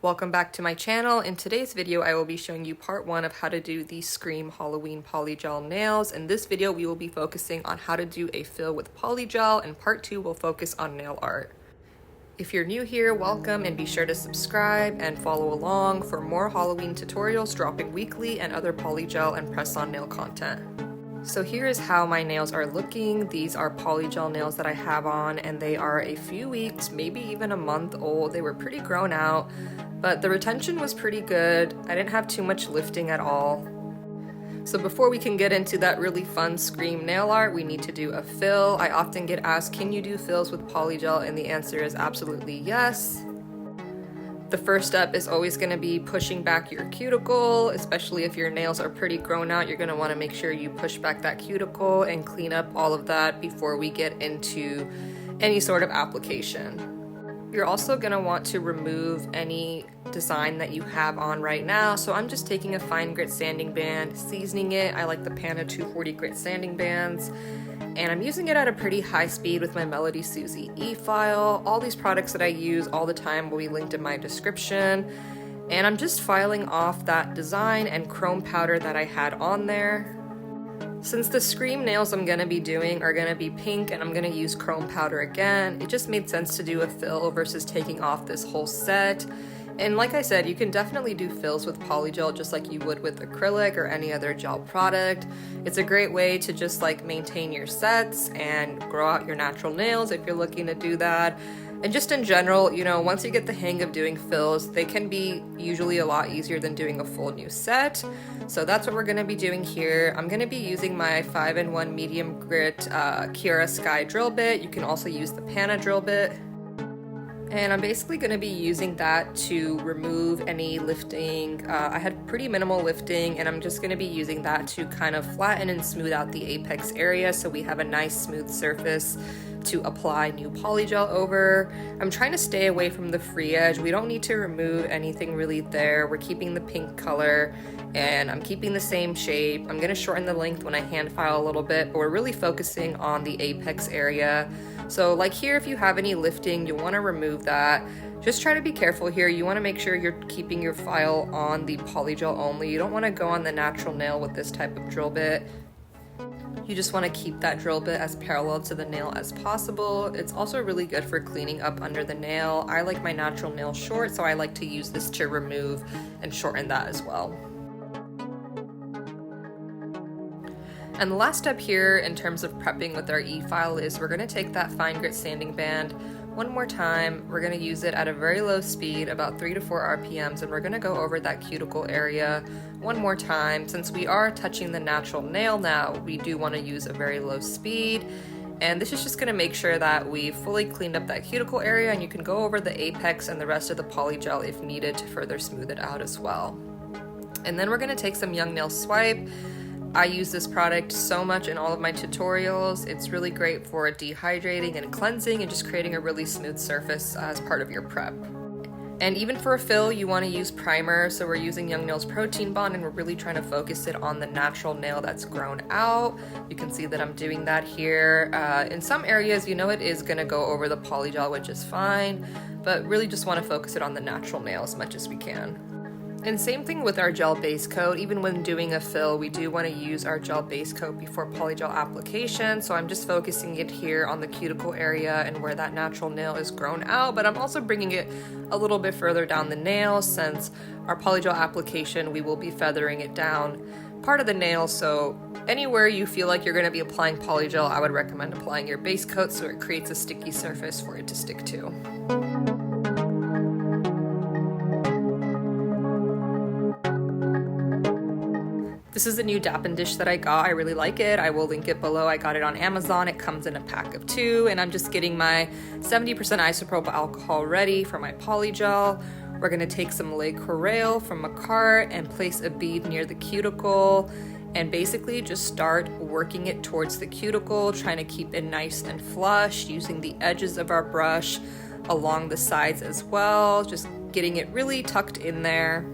Welcome back to my channel. In today's video, I will be showing you part 1 of how to do the Scream Halloween Polygel nails. In this video, we will be focusing on how to do a fill with polygel, and part 2 will focus on nail art. If you're new here, welcome, and be sure to subscribe and follow along for more Halloween tutorials dropping weekly and other polygel and press-on nail content. So here is how my nails are looking. These are polygel nails that I have on, and they are a few weeks, maybe even a month old. They were pretty grown out, but the retention was pretty good. I didn't have too much lifting at all. So before we can get into that really fun Scream nail art, we need to do a fill. I often get asked, can you do fills with polygel? And the answer is absolutely yes. The first step is always going to be pushing back your cuticle, especially if your nails are pretty grown out. You're going to want to make sure you push back that cuticle and clean up all of that before we get into any sort of application. You're also going to want to remove any design that you have on right now. So I'm just taking a fine grit sanding band, seasoning it. I like the Pana 240 grit sanding bands. And I'm using it at a pretty high speed with my Melody Susie e-file. All these products that I use all the time will be linked in my description. And I'm just filing off that design and chrome powder that I had on there. Since the Scream nails I'm going to be doing are going to be pink and I'm going to use chrome powder again, it just made sense to do a fill versus taking off this whole set. And like I said, you can definitely do fills with polygel just like you would with acrylic or any other gel product. It's a great way to just like maintain your sets and grow out your natural nails if you're looking to do that. And just in general, you know, once you get the hang of doing fills, they can be usually a lot easier than doing a full new set. So that's what we're going to be doing here. I'm going to be using my 5-in-1 medium grit Kiara Sky drill bit. You can also use the Pana drill bit. And I'm basically going to be using that to remove any lifting. I had pretty minimal lifting, and I'm just going to be using that to kind of flatten and smooth out the apex area so we have a nice smooth surface to apply new polygel over. I'm trying to stay away from the free edge. We don't need to remove anything really there. We're keeping the pink color and I'm keeping the same shape. I'm going to shorten the length when I hand file a little bit, but we're really focusing on the apex area. So like here, if you have any lifting, you'll want to remove that. Just try to be careful here. You want to make sure you're keeping your file on the polygel only. You don't want to go on the natural nail with this type of drill bit. You just want to keep that drill bit as parallel to the nail as possible. It's also really good for cleaning up under the nail. I like my natural nail short, so I like to use this to remove and shorten that as well. And the last step here in terms of prepping with our e-file is we're going to take that fine grit sanding band one more time. We're going to use it at a very low speed, about 3 to 4 RPMs, and we're going to go over that cuticle area one more time. Since we are touching the natural nail now, we do want to use a very low speed. And this is just going to make sure that we fully cleaned up that cuticle area, and you can go over the apex and the rest of the polygel if needed to further smooth it out as well. And then we're going to take some Young Nail Swipe. I use this product so much in all of my tutorials. It's really great for dehydrating and cleansing and just creating a really smooth surface as part of your prep. And even for a fill, you want to use primer. So we're using Young Nail's Protein Bond, and we're really trying to focus it on the natural nail that's grown out. You can see that I'm doing that here. In some areas, you know, it is going to go over the polygel, which is fine, but really just want to focus it on the natural nail as much as we can. And same thing with our gel base coat. Even when doing a fill, we do want to use our gel base coat before polygel application. So I'm just focusing it here on the cuticle area and where that natural nail is grown out, but I'm also bringing it a little bit further down the nail since our polygel application, we will be feathering it down part of the nail. So anywhere you feel like you're going to be applying polygel, I would recommend applying your base coat so it creates a sticky surface for it to stick to. This is a new Dappen dish that I got. I really like it. I will link it below. I got it on Amazon. It comes in a pack of 2, and I'm just getting my 70% isopropyl alcohol ready for my polygel. We're gonna take some Le Corail from a cart and place a bead near the cuticle and basically just start working it towards the cuticle, trying to keep it nice and flush, using the edges of our brush along the sides as well, just getting it really tucked in there.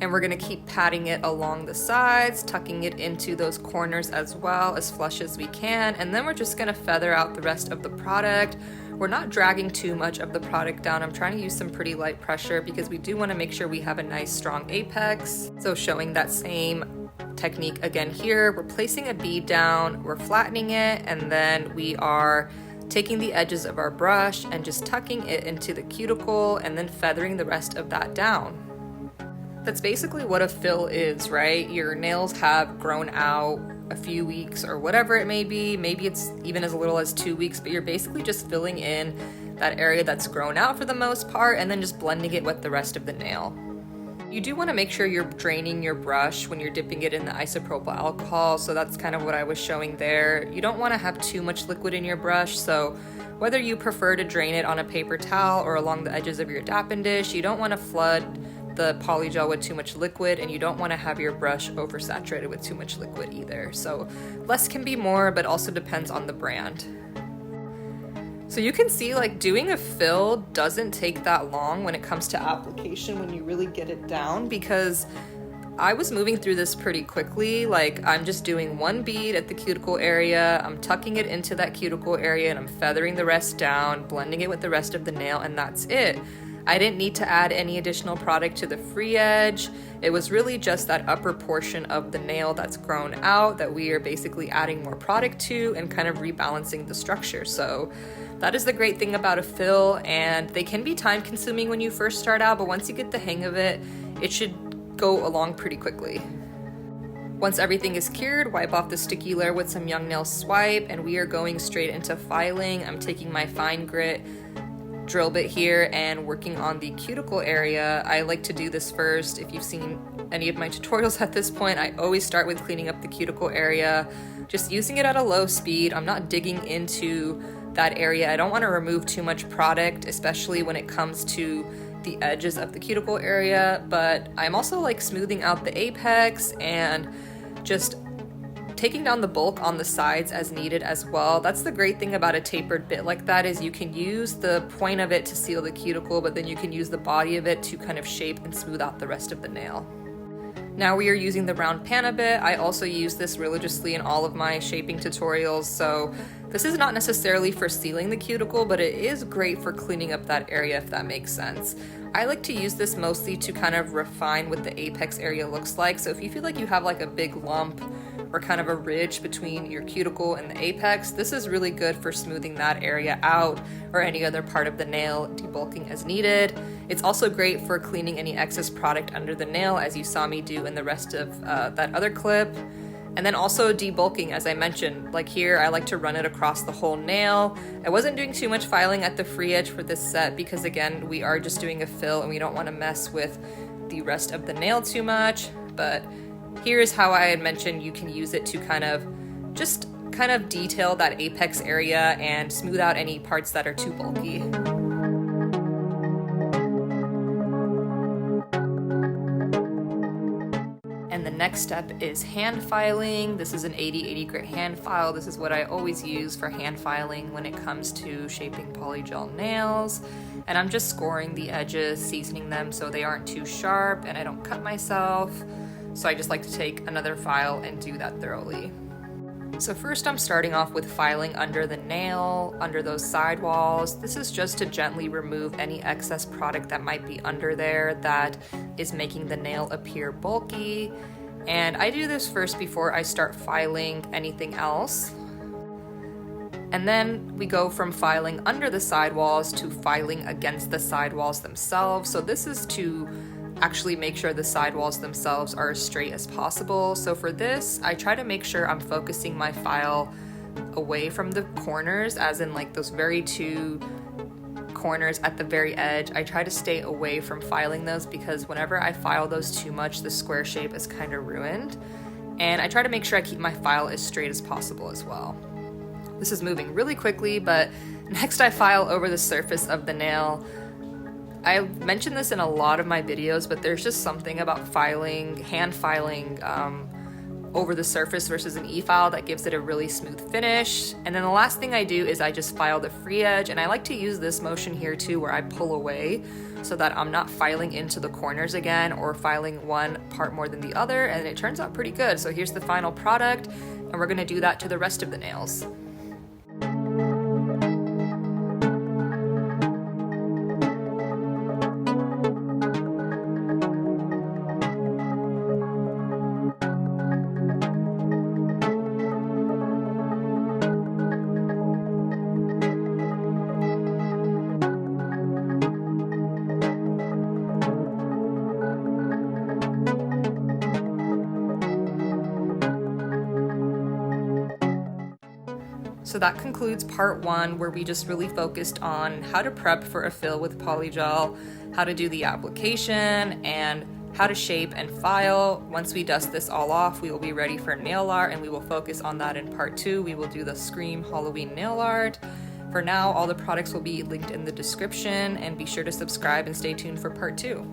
And we're gonna keep patting it along the sides, tucking it into those corners as well, as flush as we can. And then we're just gonna feather out the rest of the product. We're not dragging too much of the product down. I'm trying to use some pretty light pressure because we do wanna make sure we have a nice strong apex. So showing that same technique again here, we're placing a bead down, we're flattening it, and then we are taking the edges of our brush and just tucking it into the cuticle and then feathering the rest of that down. That's basically what a fill is, right? Your nails have grown out a few weeks or whatever it may be. Maybe it's even as little as 2 weeks, but you're basically just filling in that area that's grown out for the most part and then just blending it with the rest of the nail. You do want to make sure you're draining your brush when you're dipping it in the isopropyl alcohol, so that's kind of what I was showing there. You don't want to have too much liquid in your brush, so whether you prefer to drain it on a paper towel or along the edges of your dappen dish, you don't want to flood the polygel with too much liquid, and you don't want to have your brush oversaturated with too much liquid either. So less can be more, but also depends on the brand. So you can see, like, doing a fill doesn't take that long when it comes to application when you really get it down, because I was moving through this pretty quickly. Like, I'm just doing one bead at the cuticle area, I'm tucking it into that cuticle area, and I'm feathering the rest down, blending it with the rest of the nail, and that's it. I didn't need to add any additional product to the free edge. It was really just that upper portion of the nail that's grown out that we are basically adding more product to and kind of rebalancing the structure. So that is the great thing about a fill, and they can be time consuming when you first start out, but once you get the hang of it, it should go along pretty quickly. Once everything is cured, wipe off the sticky layer with some Young Nail Swipe, and we are going straight into filing. I'm taking my fine grit drill bit here and working on the cuticle area. I like to do this first. If you've seen any of my tutorials at this point, I always start with cleaning up the cuticle area, just using it at a low speed. I'm not digging into that area. I don't want to remove too much product, especially when it comes to the edges of the cuticle area, but I'm also like smoothing out the apex and just taking down the bulk on the sides as needed as well. That's the great thing about a tapered bit like that, is you can use the point of it to seal the cuticle, but then you can use the body of it to kind of shape and smooth out the rest of the nail. Now we are using the round panna bit. I also use this religiously in all of my shaping tutorials, so this is not necessarily for sealing the cuticle, but it is great for cleaning up that area, if that makes sense. I like to use this mostly to kind of refine what the apex area looks like. So if you feel like you have like a big lump or kind of a ridge between your cuticle and the apex, this is really good for smoothing that area out, or any other part of the nail, debulking as needed. It's also great for cleaning any excess product under the nail, as you saw me do in the rest of that other clip. And then also debulking, as I mentioned, like here, I like to run it across the whole nail. I wasn't doing too much filing at the free edge for this set because, again, we are just doing a fill and we don't want to mess with the rest of the nail too much. But here's how I had mentioned you can use it to kind of detail that apex area and smooth out any parts that are too bulky. And the next step is hand filing. This is an 80/80 grit hand file. This is what I always use for hand filing when it comes to shaping polygel nails. And I'm just scoring the edges, seasoning them so they aren't too sharp and I don't cut myself. So I just like to take another file and do that thoroughly. So first I'm starting off with filing under the nail, under those sidewalls. This is just to gently remove any excess product that might be under there that is making the nail appear bulky. And I do this first before I start filing anything else. And then we go from filing under the sidewalls to filing against the sidewalls themselves. So this is to actually make sure the sidewalls themselves are as straight as possible. So for this, I try to make sure I'm focusing my file away from the corners, as in like those very two corners at the very edge. I try to stay away from filing those because whenever I file those too much, the square shape is kind of ruined. And I try to make sure I keep my file as straight as possible as well. This is moving really quickly, but next I file over the surface of the nail. I mentioned this in a lot of my videos, but there's just something about filing, hand filing, over the surface versus an e-file that gives it a really smooth finish. And then the last thing I do is I just file the free edge, and I like to use this motion here too where I pull away so that I'm not filing into the corners again or filing one part more than the other, and it turns out pretty good. So here's the final product, and we're gonna do that to the rest of the nails. So that concludes part one, where we just really focused on how to prep for a fill with Polygel, how to do the application, and how to shape and file. Once we dust this all off, we will be ready for nail art, and we will focus on that in part two. We will do the Scream Halloween nail art. For now, all the products will be linked in the description, and be sure to subscribe and stay tuned for part two.